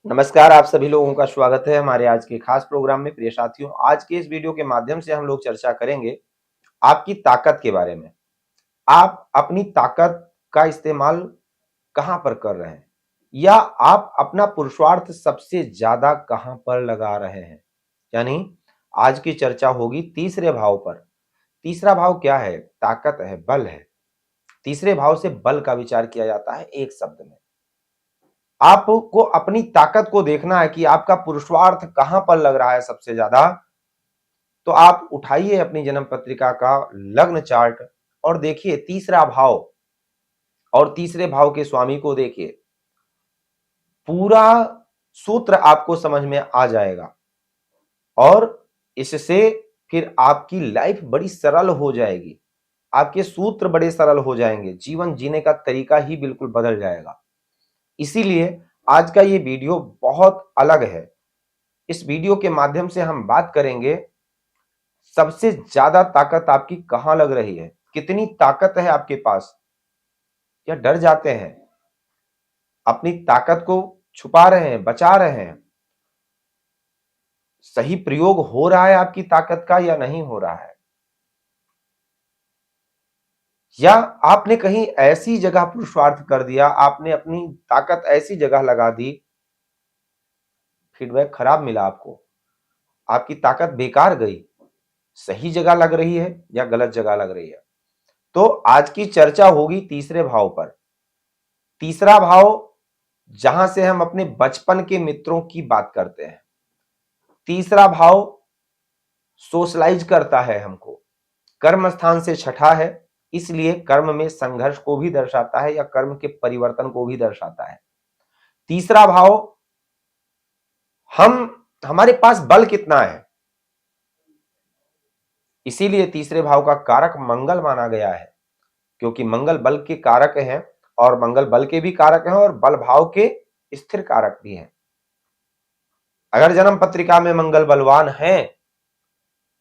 नमस्कार, आप सभी लोगों का स्वागत है हमारे आज के खास प्रोग्राम में। प्रिय साथियों, आज के इस वीडियो के माध्यम से हम लोग चर्चा करेंगे आपकी ताकत के बारे में। आप अपनी ताकत का इस्तेमाल कहाँ पर कर रहे हैं या आप अपना पुरुषार्थ सबसे ज्यादा कहाँ पर लगा रहे हैं। यानी आज की चर्चा होगी तीसरे भाव पर। तीसरा भाव क्या है? ताकत है, बल है। तीसरे भाव से बल का विचार किया जाता है एक शब्द में। आपको अपनी ताकत को देखना है कि आपका पुरुषार्थ कहां पर लग रहा है सबसे ज्यादा। तो आप उठाइए अपनी जन्म पत्रिका का लग्न चार्ट और देखिए तीसरा भाव और तीसरे भाव के स्वामी को देखिए। पूरा सूत्र आपको समझ में आ जाएगा और इससे फिर आपकी लाइफ बड़ी सरल हो जाएगी। आपके सूत्र बड़े सरल हो जाएंगे, जीवन जीने का तरीका ही बिल्कुल बदल जाएगा। इसीलिए आज का ये वीडियो बहुत अलग है। इस वीडियो के माध्यम से हम बात करेंगे सबसे ज्यादा ताकत आपकी कहां लग रही है, कितनी ताकत है आपके पास, या डर जाते हैं, अपनी ताकत को छुपा रहे हैं, बचा रहे हैं। सही प्रयोग हो रहा है आपकी ताकत का या नहीं हो रहा है, या आपने कहीं ऐसी जगह पुरुषार्थ कर दिया, आपने अपनी ताकत ऐसी जगह लगा दी, फीडबैक खराब मिला आपको, आपकी ताकत बेकार गई। सही जगह लग रही है या गलत जगह लग रही है। तो आज की चर्चा होगी तीसरे भाव पर। तीसरा भाव जहां से हम अपने बचपन के मित्रों की बात करते हैं। तीसरा भाव सोशलाइज करता है हमको, कर्म स्थान से छठा है, इसलिए कर्म में संघर्ष को भी दर्शाता है या कर्म के परिवर्तन को भी दर्शाता है। तीसरा भाव हमारे पास बल कितना है, इसीलिए तीसरे भाव का कारक मंगल माना गया है, क्योंकि मंगल बल के कारक हैं और मंगल बल के भी कारक हैं और बल भाव के स्थिर कारक भी हैं। अगर जन्म पत्रिका में मंगल बलवान है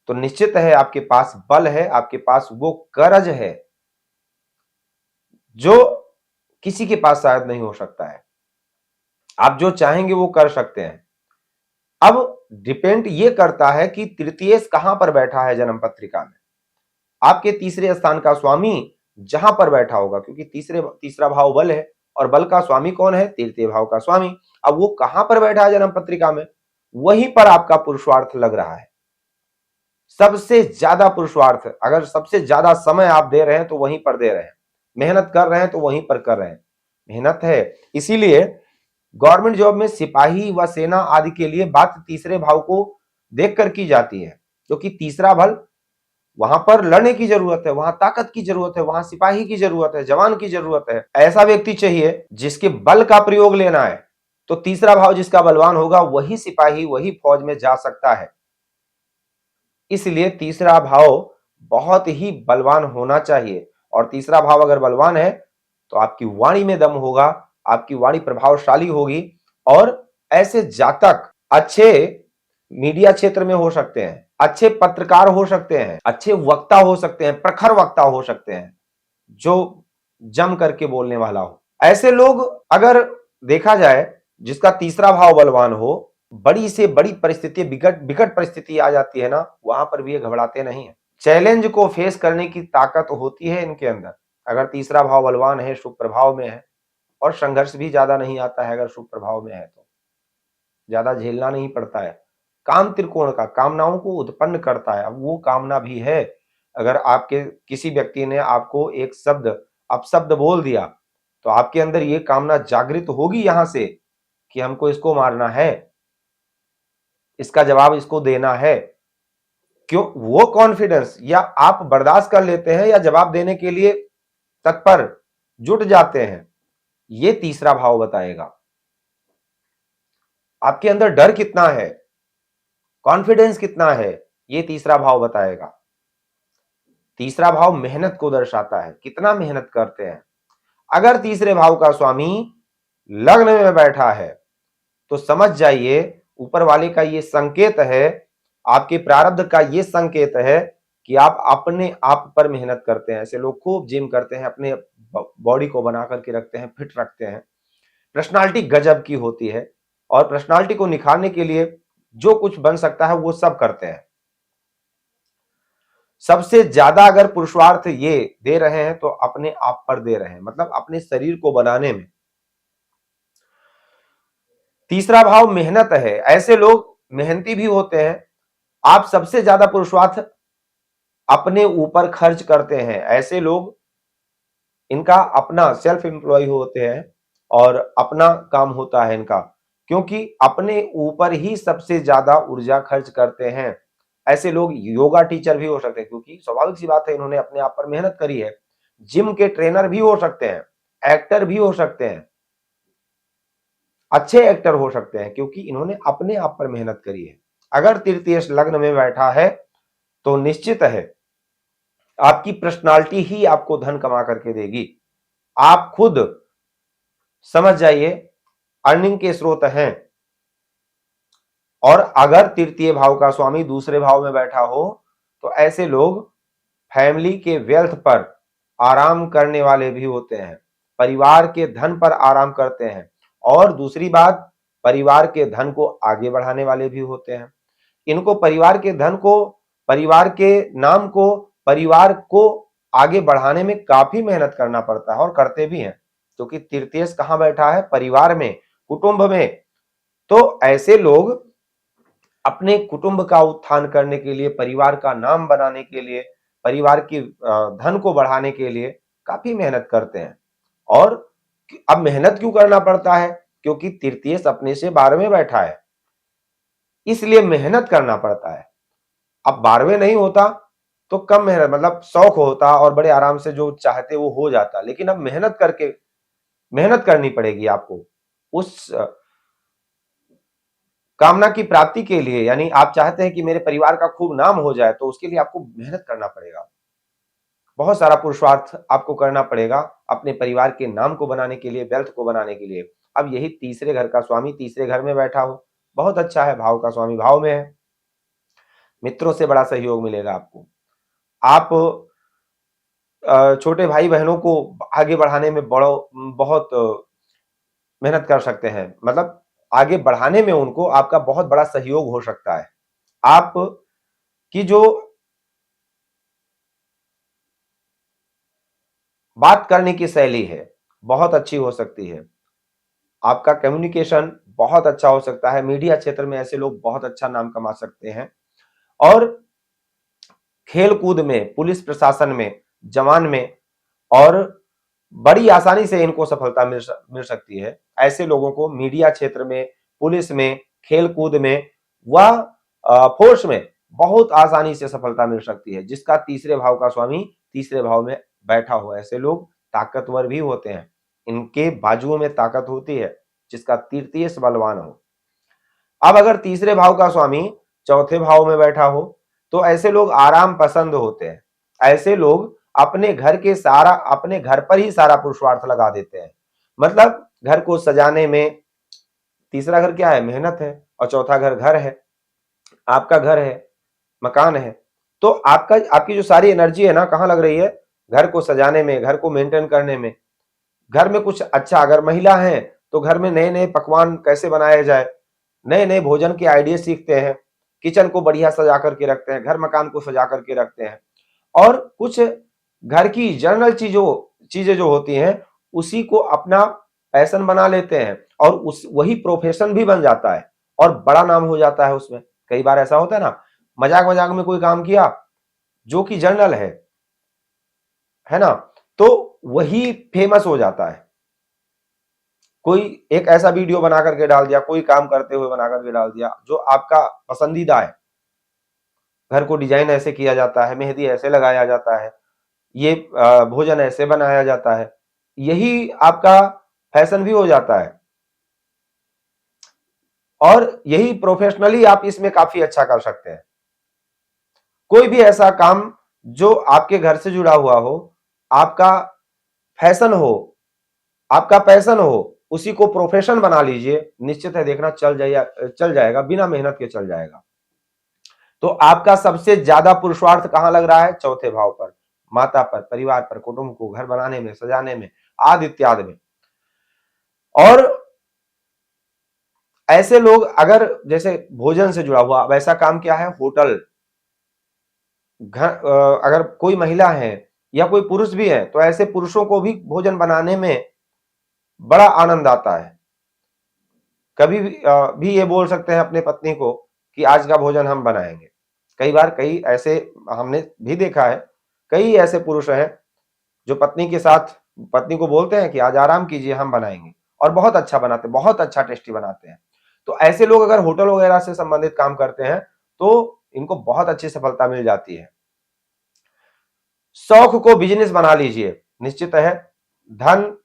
तो निश्चित है आपके पास बल है, आपके पास वो करज है जो किसी के पास शायद नहीं हो सकता है। आप जो चाहेंगे वो कर सकते हैं। अब डिपेंड ये करता है कि तृतीयेश कहां पर बैठा है जन्म पत्रिका में। आपके तीसरे स्थान का स्वामी जहां पर बैठा होगा, क्योंकि तीसरा भाव बल है और बल का स्वामी कौन है? तृतीय भाव का स्वामी। अब वो कहां पर बैठा है जन्म पत्रिका में, वहीं पर आपका पुरुषार्थ लग रहा है। सबसे ज्यादा पुरुषार्थ, अगर सबसे ज्यादा समय आप दे रहे हैं तो वहीं पर दे रहे हैं, मेहनत कर रहे हैं तो वहीं पर कर रहे हैं। मेहनत है, इसीलिए गवर्नमेंट जॉब में सिपाही व सेना आदि के लिए बात तीसरे भाव को देखकर की जाती है, क्योंकि तीसरा बल, वहां पर लड़ने की जरूरत है, वहां ताकत की जरूरत है, वहां सिपाही की जरूरत है, जवान की जरूरत है। ऐसा व्यक्ति चाहिए जिसके बल का प्रयोग लेना है। तो तीसरा भाव जिसका बलवान होगा वही सिपाही, वही फौज में जा सकता है। इसलिए तीसरा भाव बहुत ही बलवान होना चाहिए, और तीसरा भाव अगर बलवान है तो आपकी वाणी में दम होगा, आपकी वाणी प्रभावशाली होगी, और ऐसे जातक अच्छे मीडिया क्षेत्र में हो सकते हैं, अच्छे पत्रकार हो सकते हैं, अच्छे वक्ता हो सकते हैं, प्रखर वक्ता हो सकते हैं, जो जम करके बोलने वाला हो। ऐसे लोग अगर देखा जाए जिसका तीसरा भाव बलवान हो, बड़ी से बड़ी परिस्थिति, विकट परिस्थिति आ जाती है ना, वहां पर भी ये घबराते नहीं है। चैलेंज को फेस करने की ताकत होती है इनके अंदर, अगर तीसरा भाव बलवान है, शुभ प्रभाव में है। और संघर्ष भी ज्यादा नहीं आता है अगर शुभ प्रभाव में है तो, ज्यादा झेलना नहीं पड़ता है। काम त्रिकोण का कामनाओं को उत्पन्न करता है। अब वो कामना भी है, अगर आपके किसी व्यक्ति ने आपको एक शब्द अपशब्द बोल दिया तो आपके अंदर ये कामना जागृत होगी यहां से कि हमको इसको मारना है, इसका जवाब इसको देना है। क्यों? वो कॉन्फिडेंस, या आप बर्दाश्त कर लेते हैं या जवाब देने के लिए तत्पर जुट जाते हैं, ये तीसरा भाव बताएगा। आपके अंदर डर कितना है, कॉन्फिडेंस कितना है, ये तीसरा भाव बताएगा। तीसरा भाव मेहनत को दर्शाता है, कितना मेहनत करते हैं। अगर तीसरे भाव का स्वामी लग्न में बैठा है तो समझ जाइए ऊपर वाले का ये संकेत है, आपके प्रारब्ध का ये संकेत है कि आप अपने आप पर मेहनत करते हैं। ऐसे लोग खूब जिम करते हैं, अपने बॉडी को बना करके रखते हैं, फिट रखते हैं, पर्सनालिटी गजब की होती है, और पर्सनालिटी को निखारने के लिए जो कुछ बन सकता है वो सब करते हैं। सबसे ज्यादा अगर पुरुषार्थ ये दे रहे हैं तो अपने आप पर दे रहे हैं, मतलब अपने शरीर को बनाने में। तीसरा भाव मेहनत है, ऐसे लोग मेहनती भी होते हैं। आप सबसे ज्यादा पुरुषार्थ अपने ऊपर खर्च करते हैं, ऐसे लोग, इनका अपना सेल्फ एम्प्लॉय होते हैं और अपना काम होता है इनका, क्योंकि अपने ऊपर ही सबसे ज्यादा ऊर्जा खर्च करते हैं। ऐसे लोग योगा टीचर भी हो सकते हैं, क्योंकि स्वाभाविक सी बात है इन्होंने अपने आप पर मेहनत करी है। जिम के ट्रेनर भी हो सकते हैं, एक्टर भी हो सकते हैं, अच्छे एक्टर हो सकते हैं, क्योंकि इन्होंने अपने आप पर मेहनत करी है। अगर तृतीय लग्न में बैठा है तो निश्चित है आपकी पर्सनालिटी ही आपको धन कमा करके देगी। आप खुद समझ जाइए, अर्निंग के स्रोत हैं। और अगर तृतीय भाव का स्वामी दूसरे भाव में बैठा हो तो ऐसे लोग फैमिली के वेल्थ पर आराम करने वाले भी होते हैं, परिवार के धन पर आराम करते हैं, और दूसरी बात, परिवार के धन को आगे बढ़ाने वाले भी होते हैं। इनको परिवार के धन को, परिवार के नाम को, परिवार को आगे बढ़ाने में काफी मेहनत करना पड़ता है, और करते भी हैं, क्योंकि तृतीय कहां बैठा है? परिवार में, कुटुंब में। तो ऐसे लोग अपने कुटुंब का उत्थान करने के लिए, परिवार का नाम बनाने के लिए, परिवार की धन को बढ़ाने के लिए काफी मेहनत करते हैं। और अब मेहनत क्यों करना पड़ता है? क्योंकि तृतीय अपने से 12वें बैठा है, इसलिए मेहनत करना पड़ता है। अब 12वें नहीं होता तो कम मेहनत, मतलब शौक होता और बड़े आराम से जो चाहते वो हो जाता, लेकिन अब मेहनत करके, मेहनत करनी पड़ेगी आपको उस कामना की प्राप्ति के लिए। यानी आप चाहते हैं कि मेरे परिवार का खूब नाम हो जाए, तो उसके लिए आपको मेहनत करना पड़ेगा, बहुत सारा पुरुषार्थ आपको करना पड़ेगा अपने परिवार के नाम को बनाने के लिए, वेल्थ को बनाने के लिए। अब यही तीसरे घर का स्वामी तीसरे घर में बैठा हो, बहुत अच्छा है, भाव का स्वामी भाव में है, मित्रों से बड़ा सहयोग मिलेगा आपको। आप छोटे भाई बहनों को आगे बढ़ाने में बहुत मेहनत कर सकते हैं, मतलब आगे बढ़ाने में उनको आपका बहुत बड़ा सहयोग हो सकता है। आप की जो बात करने की शैली है बहुत अच्छी हो सकती है, आपका कम्युनिकेशन बहुत अच्छा हो सकता है, मीडिया क्षेत्र में ऐसे लोग बहुत अच्छा नाम कमा सकते हैं। और खेल कूद में, पुलिस प्रशासन में, जवान में, और बड़ी आसानी से इनको सफलता मिल सकती है। ऐसे लोगों को मीडिया क्षेत्र में, पुलिस में, खेल कूद में व फोर्स में बहुत आसानी से सफलता मिल सकती है, जिसका तीसरे भाव का स्वामी तीसरे भाव में बैठा हो। ऐसे लोग ताकतवर भी होते हैं, इनके बाजुओं में ताकत होती है, जिसका तृतीय बलवान हो। अब अगर तीसरे भाव का स्वामी चौथे भाव में बैठा हो तो ऐसे लोग आराम पसंद होते हैं। ऐसे लोग अपने घर पर ही सारा पुरुषार्थ लगा देते हैं, मतलब घर को सजाने में। तीसरा घर क्या है? मेहनत है। और चौथा घर घर है, आपका घर है, मकान है। तो आपकी जो सारी एनर्जी है ना, कहां लग रही है? घर को सजाने में, घर को मेंटेन करने में। घर में कुछ अच्छा, अगर महिला है तो घर में नए नए पकवान कैसे बनाए जाए, नए नए भोजन के आइडिया सीखते हैं, किचन को बढ़िया सजा करके रखते हैं, घर मकान को सजा करके रखते हैं। और कुछ घर की जनरल चीजें जो होती हैं उसी को अपना पैशन बना लेते हैं, और उस वही प्रोफेशन भी बन जाता है और बड़ा नाम हो जाता है उसमें। कई बार ऐसा होता है ना, मजाक मजाक में कोई काम किया जो कि जनरल है ना, तो वही फेमस हो जाता है। कोई एक ऐसा वीडियो बना करके डाल दिया, कोई काम करते हुए बना करके डाल दिया जो आपका पसंदीदा है, घर को डिजाइन ऐसे किया जाता है, मेहंदी ऐसे लगाया जाता है, ये भोजन ऐसे बनाया जाता है, यही आपका फैशन भी हो जाता है, और यही प्रोफेशनली आप इसमें काफी अच्छा कर सकते हैं। कोई भी ऐसा काम जो आपके घर से जुड़ा हुआ हो, आपका फैशन हो, आपका पैशन हो, उसी को प्रोफेशन बना लीजिए, निश्चित है देखना चल जाएगा, बिना मेहनत के चल जाएगा। तो आपका सबसे ज्यादा पुरुषार्थ कहां लग रहा है? चौथे भाव पर, माता पर, परिवार पर, कुटुंब को घर बनाने में, सजाने में, आदि इत्यादि में। और ऐसे लोग अगर जैसे भोजन से जुड़ा हुआ, वैसा काम क्या है, होटल, घर, अगर कोई महिला है या कोई पुरुष भी है तो ऐसे पुरुषों को भी भोजन बनाने में बड़ा आनंद आता है। कभी भी ये बोल सकते हैं अपने पत्नी को कि आज का भोजन हम बनाएंगे। कई बार कई ऐसे हमने भी देखा है, कई ऐसे पुरुष हैं जो पत्नी के साथ पत्नी को बोलते हैं कि आज आराम कीजिए, हम बनाएंगे, और बहुत अच्छा बनाते हैं, बहुत अच्छा टेस्टी बनाते हैं। तो ऐसे लोग अगर होटल वगैरह से संबंधित काम करते हैं तो इनको बहुत अच्छी सफलता मिल जाती है। शौक को बिजनेस बना लीजिए, निश्चित है धन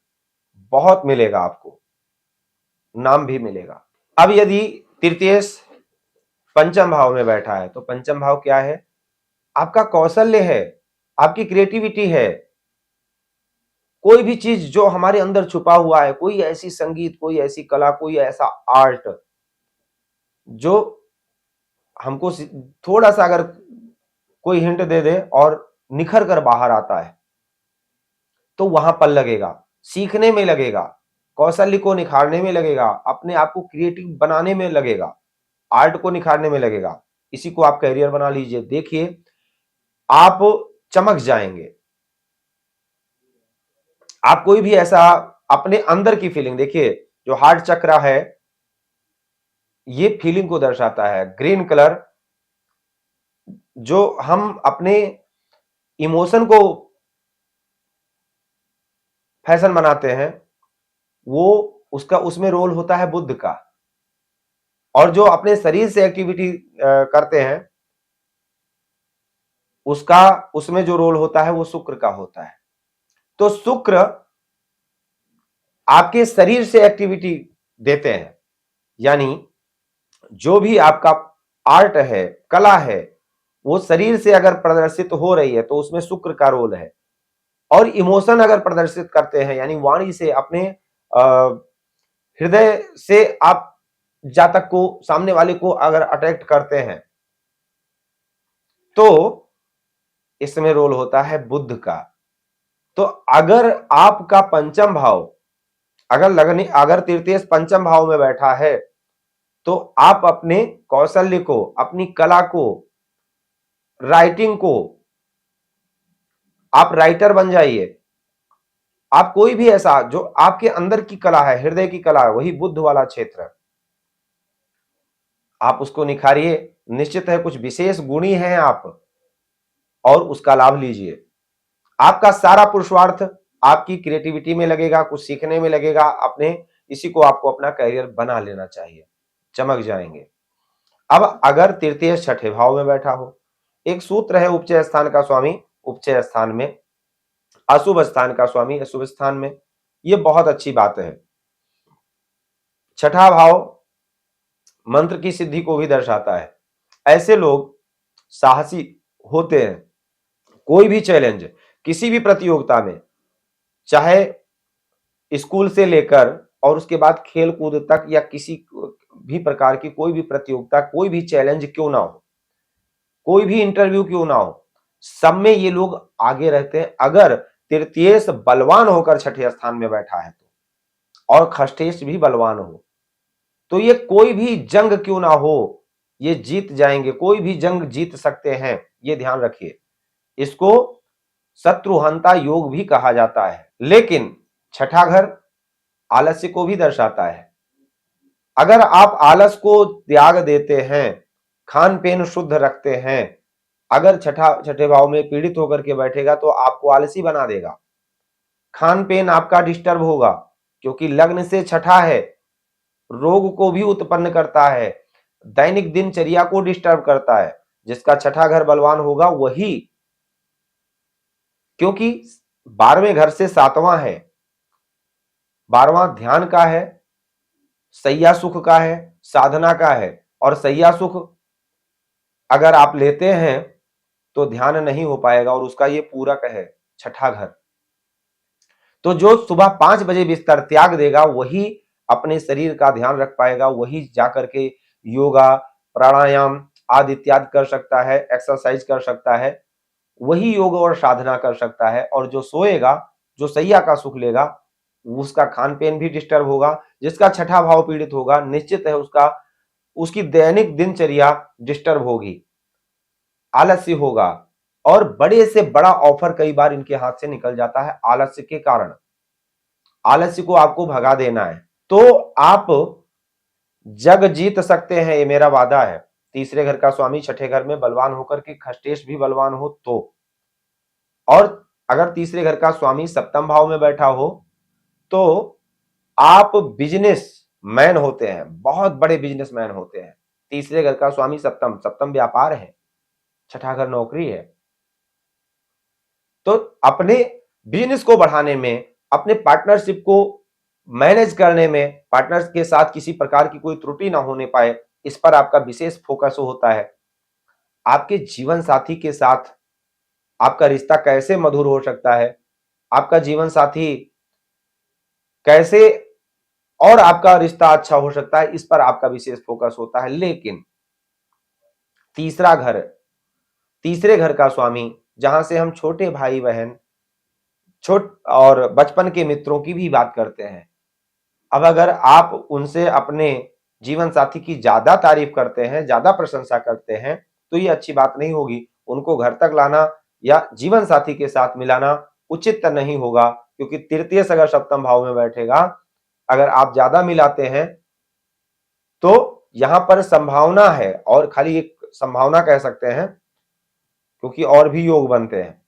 बहुत मिलेगा आपको, नाम भी मिलेगा। अब यदि तृतीयेश पंचम भाव में बैठा है तो पंचम भाव क्या है, आपका कौशल्य है, आपकी क्रिएटिविटी है। कोई भी चीज जो हमारे अंदर छुपा हुआ है, कोई ऐसी संगीत, कोई ऐसी कला, कोई ऐसा आर्ट जो हमको थोड़ा सा अगर कोई हिंट दे दे और निखर कर बाहर आता है तो वहां पल लगेगा, सीखने में लगेगा, कौशल्य को निखारने में लगेगा, अपने आप को क्रिएटिव बनाने में लगेगा, आर्ट को निखारने में लगेगा। इसी को आप कैरियर बना लीजिए, देखिए आप चमक जाएंगे। आप कोई भी ऐसा अपने अंदर की फीलिंग देखिए, जो हार्ट चक्र है ये फीलिंग को दर्शाता है। ग्रीन कलर जो हम अपने इमोशन को फैशन बनाते हैं, वो उसका उसमें रोल होता है बुध का। और जो अपने शरीर से एक्टिविटी करते हैं उसका उसमें जो रोल होता है वो शुक्र का होता है। तो शुक्र आपके शरीर से एक्टिविटी देते हैं, यानी जो भी आपका आर्ट है, कला है, वो शरीर से अगर प्रदर्शित हो रही है तो उसमें शुक्र का रोल है। और इमोशन अगर प्रदर्शित करते हैं, यानी वाणी से, अपने हृदय से आप जातक को, सामने वाले को अगर अट्रैक्ट करते हैं तो इसमें रोल होता है बुध का। तो अगर आपका पंचम भाव अगर तृतीय पंचम भाव में बैठा है तो आप अपने कौशल्य को, अपनी कला को, राइटिंग को, आप राइटर बन जाइए। आप कोई भी ऐसा जो आपके अंदर की कला है, हृदय की कला है, वही बुद्ध वाला क्षेत्र, आप उसको निखारिए। निश्चित है कुछ विशेष गुणी हैं आप, और उसका लाभ लीजिए। आपका सारा पुरुषार्थ आपकी क्रिएटिविटी में लगेगा, कुछ सीखने में लगेगा, अपने इसी को आपको अपना करियर बना लेना चाहिए, चमक जाएंगे। अब अगर तृतीय छठे भाव में बैठा हो, एक सूत्र है उपचय स्थान का स्वामी उपचय स्थान में, अशुभ स्थान का स्वामी अशुभ स्थान में। यह बहुत अच्छी बात है। छठा भाव मंत्र की सिद्धि को भी दर्शाता है। ऐसे लोग साहसी होते हैं। कोई भी चैलेंज, किसी भी प्रतियोगिता में, चाहे स्कूल से लेकर और उसके बाद खेल कूद तक, या किसी भी प्रकार की कोई भी प्रतियोगिता, कोई भी चैलेंज क्यों ना हो, कोई भी इंटरव्यू क्यों ना हो, सब में ये लोग आगे रहते हैं। अगर तृतीयेश बलवान होकर छठे स्थान में बैठा है तो, और खष्टेश भी बलवान हो, तो ये कोई भी जंग क्यों ना हो ये जीत जाएंगे, कोई भी जंग जीत सकते हैं, ये ध्यान रखिए। इसको शत्रुहंता योग भी कहा जाता है। लेकिन छठा घर आलस्य को भी दर्शाता है। अगर आप आलस को त्याग देते हैं, खान पीन शुद्ध रखते हैं, अगर छठे भाव में पीड़ित होकर के बैठेगा तो आपको आलसी बना देगा। खान पीन आपका डिस्टर्ब होगा, क्योंकि लग्न से छठा है, रोग को भी उत्पन्न करता है, दैनिक दिनचर्या को डिस्टर्ब करता है। जिसका छठा घर बलवान होगा वही, क्योंकि 12वें घर से 7वां है, 12वां ध्यान का है, सैया सुख का है, साधना का है। और सैया सुख अगर आप लेते हैं तो ध्यान नहीं हो पाएगा, और उसका ये पूरक है छठा घर। तो जो सुबह 5 बजे बिस्तर त्याग देगा वही अपने शरीर का ध्यान रख पाएगा, वही जाकर के योगा, प्राणायाम आदि इत्यादि कर सकता है, एक्सरसाइज कर सकता है, वही योग और साधना कर सकता है। और जो सोएगा, जो सैया का सुख लेगा, उसका खान पीन भी डिस्टर्ब होगा। जिसका छठा भाव पीड़ित होगा, निश्चित है उसकी दैनिक दिनचर्या डिस्टर्ब होगी, आलस्य होगा, और बड़े से बड़ा ऑफर कई बार इनके हाथ से निकल जाता है आलस्य के कारण। आलस्य को आपको भगा देना है तो आप जग जीत सकते हैं, ये मेरा वादा है। तीसरे घर का स्वामी छठे घर में बलवान होकर के खष्टेश भी बलवान हो तो, और अगर तीसरे घर का स्वामी सप्तम भाव में बैठा हो तो आप बिजनेस मैन होते हैं, बहुत बड़े बिजनेस मैन होते हैं। तीसरे घर का स्वामी सप्तम, सप्तम व्यापार है, छठा घर नौकरी है। तो अपने बिजनेस को बढ़ाने में, अपने पार्टनरशिप को मैनेज करने में, पार्टनर्स के साथ किसी प्रकार की कोई त्रुटि ना होने पाए, इस पर आपका विशेष फोकस होता है। आपके जीवन साथी के साथ आपका रिश्ता कैसे मधुर हो सकता है, आपका जीवन साथी कैसे और आपका रिश्ता अच्छा हो सकता है, इस पर आपका विशेष फोकस होता है। लेकिन तीसरे घर का स्वामी, जहां से हम छोटे भाई बहन, छोट और बचपन के मित्रों की भी बात करते हैं, अब अगर आप उनसे अपने जीवन साथी की ज्यादा तारीफ करते हैं, ज्यादा प्रशंसा करते हैं, तो ये अच्छी बात नहीं होगी। उनको घर तक लाना या जीवन साथी के साथ मिलाना उचित नहीं होगा, क्योंकि तृतीय अगर सप्तम भाव में बैठेगा, अगर आप ज्यादा मिलाते हैं तो यहां पर संभावना है, और खाली एक संभावना कह सकते हैं क्योंकि और भी योग बनते हैं,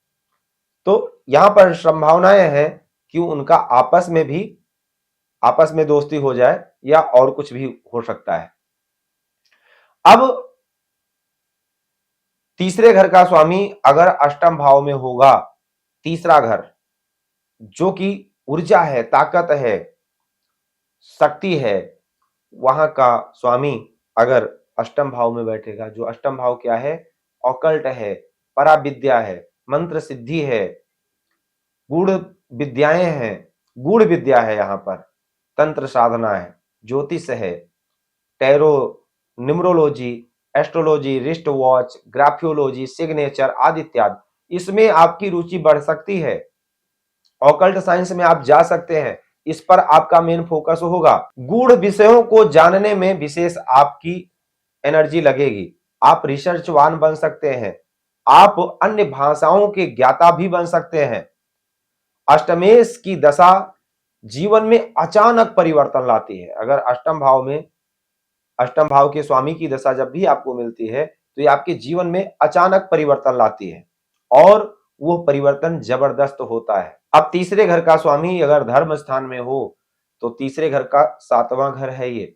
तो यहां पर संभावनाएं हैं कि उनका आपस में दोस्ती हो जाए या और कुछ भी हो सकता है। अब तीसरे घर का स्वामी अगर अष्टम भाव में होगा, तीसरा घर जो कि ऊर्जा है, ताकत है, शक्ति है, वहां का स्वामी अगर अष्टम भाव में बैठेगा, जो अष्टम भाव क्या है, ऑकल्ट है, पराविद्या है, मंत्र सिद्धि है, गूढ़ विद्याएं हैं, गूढ़ विद्या है, यहाँ पर तंत्र साधना है, ज्योतिष है, tarot, numerology, astrology, wrist watch, graphology, signature आदि इत्यादि, इसमें आपकी रुचि बढ़ सकती है। ऑकल्ट साइंस में आप जा सकते हैं, इस पर आपका मेन फोकस होगा। गूढ़ विषयों को जानने में विशेष आपकी एनर्जी लगेगी। आप रिसर्चवान बन सकते हैं, आप अन्य भाषाओं के ज्ञाता भी बन सकते हैं। अष्टमेश की दशा जीवन में अचानक परिवर्तन लाती है। अगर अष्टम भाव के स्वामी की दशा जब भी आपको मिलती है तो ये आपके जीवन में अचानक परिवर्तन लाती है, और वो परिवर्तन जबरदस्त होता है। अब तीसरे घर का स्वामी अगर धर्म स्थान में हो तो तीसरे घर का सातवां घर है ये।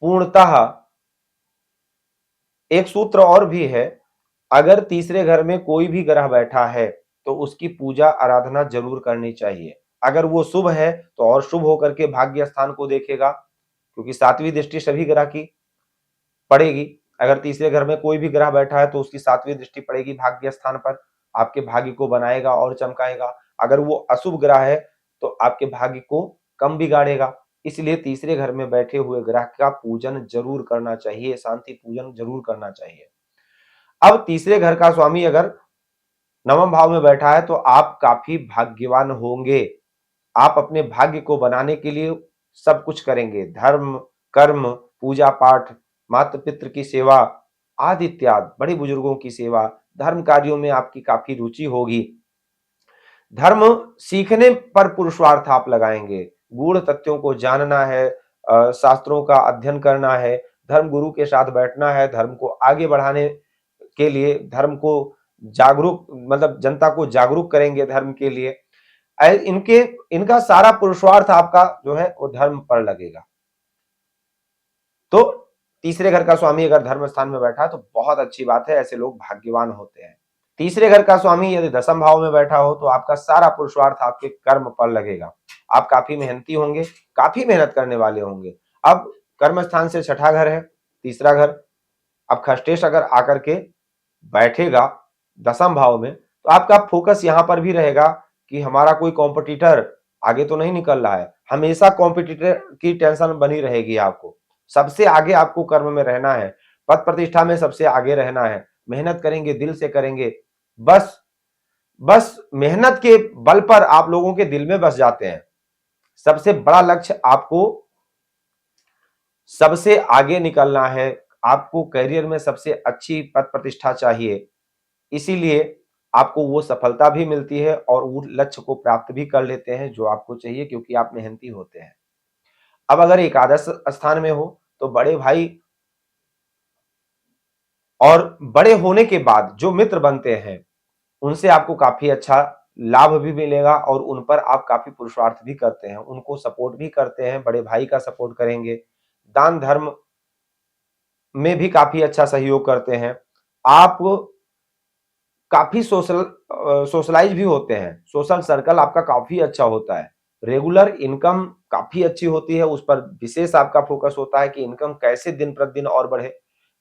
पूर्णतः एक सूत्र और भी है, अगर तीसरे घर में कोई भी ग्रह बैठा है तो उसकी पूजा आराधना जरूर करनी चाहिए। अगर वो शुभ है तो और शुभ होकर के भाग्य स्थान को देखेगा, क्योंकि सातवीं दृष्टि सभी ग्रह की पड़ेगी। अगर तीसरे घर में कोई भी ग्रह बैठा है तो उसकी सातवीं दृष्टि पड़ेगी भाग्य स्थान पर, आपके भाग्य को बनाएगा और चमकाएगा। अगर वो अशुभ ग्रह है तो आपके भाग्य को कम बिगाड़ेगा। इसलिए तीसरे घर में बैठे हुए ग्रह का पूजन जरूर करना चाहिए, शांति पूजन जरूर करना चाहिए। अब तीसरे घर का स्वामी अगर नवम भाव में बैठा है तो आप काफी भाग्यवान होंगे। आप अपने भाग्य को बनाने के लिए सब कुछ करेंगे, धर्म, कर्म, पूजा पाठ, माता पितृ की सेवा आदि इत्यादि, बड़े बुजुर्गों की सेवा, धर्म कार्यों में आपकी काफी रुचि होगी। धर्म सीखने पर पुरुषार्थ आप लगाएंगे, गूढ़ तथ्यों को जानना है, शास्त्रों का अध्ययन करना है, धर्म गुरु के साथ बैठना है, धर्म को आगे बढ़ाने के लिए धर्म को जागरूक, मतलब जनता को जागरूक करेंगे धर्म के लिए। इनका सारा पुरुषार्थ आपका जो है वो धर्म पर लगेगा। तो तीसरे घर का स्वामी अगर धर्म स्थान में बैठा तो बहुत अच्छी बात है, ऐसे लोग भाग्यवान होते हैं। तीसरे घर का स्वामी यदि दसम भाव में बैठा हो तो आपका सारा पुरुषार्थ आपके कर्म पर लगेगा। आप काफी मेहनती होंगे, काफी मेहनत करने वाले होंगे। अब कर्म स्थान से छठा घर है तीसरा घर, अब खष्टेश अगर आकर के बैठेगा दसम भाव में तो आपका फोकस यहां पर भी रहेगा कि हमारा कोई कॉम्पिटिटर आगे तो नहीं निकल रहा है। हमेशा कॉम्पिटिटर की टेंशन बनी रहेगी, आपको सबसे आगे आपको कर्म में रहना है, पद प्रतिष्ठा में सबसे आगे रहना है, मेहनत करेंगे, दिल से करेंगे, बस बस मेहनत के बल पर आप लोगों के दिल में बस जाते हैं। सबसे बड़ा लक्ष्य आपको सबसे आगे निकलना है, आपको करियर में सबसे अच्छी पद प्रतिष्ठा चाहिए, इसीलिए आपको वो सफलता भी मिलती है और वो लक्ष्य को प्राप्त भी कर लेते हैं जो आपको चाहिए, क्योंकि आप मेहनती होते हैं। अब अगर एकादश स्थान में हो तो बड़े भाई और बड़े होने के बाद जो मित्र बनते हैं उनसे आपको काफी अच्छा लाभ भी मिलेगा और उन पर आप काफी पुरुषार्थ भी करते हैं, उनको सपोर्ट भी करते हैं, बड़े भाई का सपोर्ट करेंगे, दान धर्म में भी काफी अच्छा सहयोग करते हैं। आप काफी सोशलाइज भी होते हैं, सोशल सर्कल आपका काफी अच्छा होता है, रेगुलर इनकम काफी अच्छी होती है, उस पर विशेष आपका फोकस होता है कि इनकम कैसे दिन प्रतिदिन और बढ़े।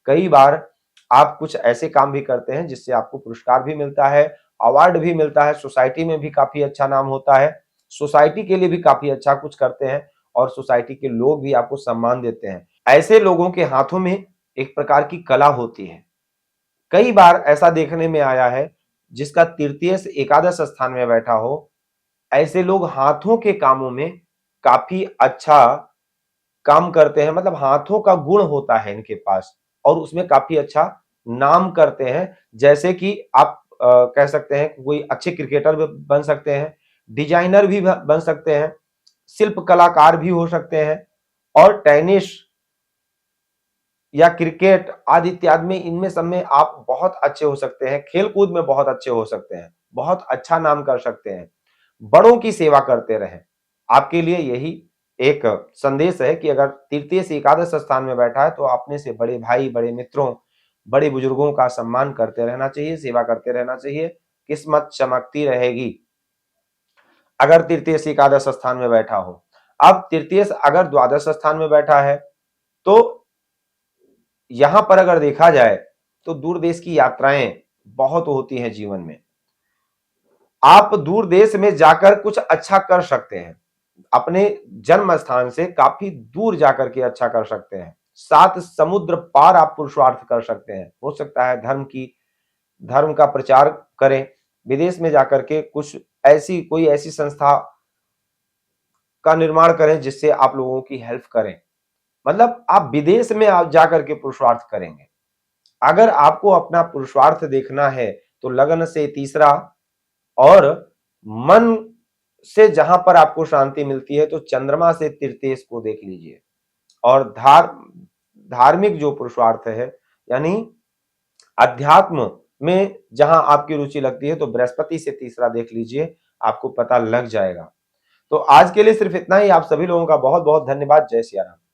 कई बार आप कुछ ऐसे काम भी करते हैं जिससे आपको पुरस्कार भी मिलता है, अवार्ड भी मिलता है, सोसाइटी में भी काफी अच्छा नाम होता है, सोसाइटी के लिए भी काफी अच्छा कुछ करते हैं और सोसाइटी के लोग भी आपको सम्मान देते हैं। ऐसे लोगों के हाथों में एक प्रकार की कला होती है। कई बार ऐसा देखने में आया है जिसका तृतीय से एकादश स्थान में बैठा हो, ऐसे लोग हाथों के कामों में काफी अच्छा काम करते हैं, मतलब हाथों का गुण होता है इनके पास और उसमें काफी अच्छा नाम करते हैं। जैसे कि आप कह सकते हैं कोई अच्छे क्रिकेटर भी बन सकते हैं, डिजाइनर भी बन सकते हैं, शिल्प कलाकार भी हो सकते हैं और टेनिस या क्रिकेट आदि इत्यादि में इनमें सब में आप बहुत अच्छे हो सकते हैं, खेल-कूद में बहुत अच्छे हो सकते हैं, बहुत अच्छा नाम कर सकते हैं, बड़ों की सेवा करते रहें। आपके लिए यही एक संदेश है कि अगर तृतीय से एकादश स्थान में बैठा है तो अपने से बड़े भाई, बड़े मित्रों, बड़े बुजुर्गों का सम्मान करते रहना चाहिए, सेवा करते रहना चाहिए, किस्मत चमकती रहेगी। अगर तृतीय से एकादश स्थान में बैठा हो। अब तृतीय से अगर द्वादश स्थान में बैठा है तो यहां पर अगर देखा जाए तो दूर देश की यात्राएं बहुत होती हैं जीवन में। आप दूर देश में जाकर कुछ अच्छा कर सकते हैं, अपने जन्म स्थान से काफी दूर जाकर के अच्छा कर सकते हैं, सात समुद्र पार आप पुरुषार्थ कर सकते हैं। हो सकता है धर्म का प्रचार करें, विदेश में जाकर के कुछ ऐसी कोई ऐसी संस्था का निर्माण करें जिससे आप लोगों की हेल्प करें, मतलब आप विदेश में आप जाकर के पुरुषार्थ करेंगे। अगर आपको अपना पुरुषार्थ देखना है तो लगन से तीसरा और मन से जहां पर आपको शांति मिलती है तो चंद्रमा से तृतीय को देख लीजिए। और धार्मिक जो पुरुषार्थ है यानी अध्यात्म में जहां आपकी रुचि लगती है तो बृहस्पति से तीसरा देख लीजिए, आपको पता लग जाएगा। तो आज के लिए सिर्फ इतना ही। आप सभी लोगों का बहुत बहुत धन्यवाद। जय सिया राम।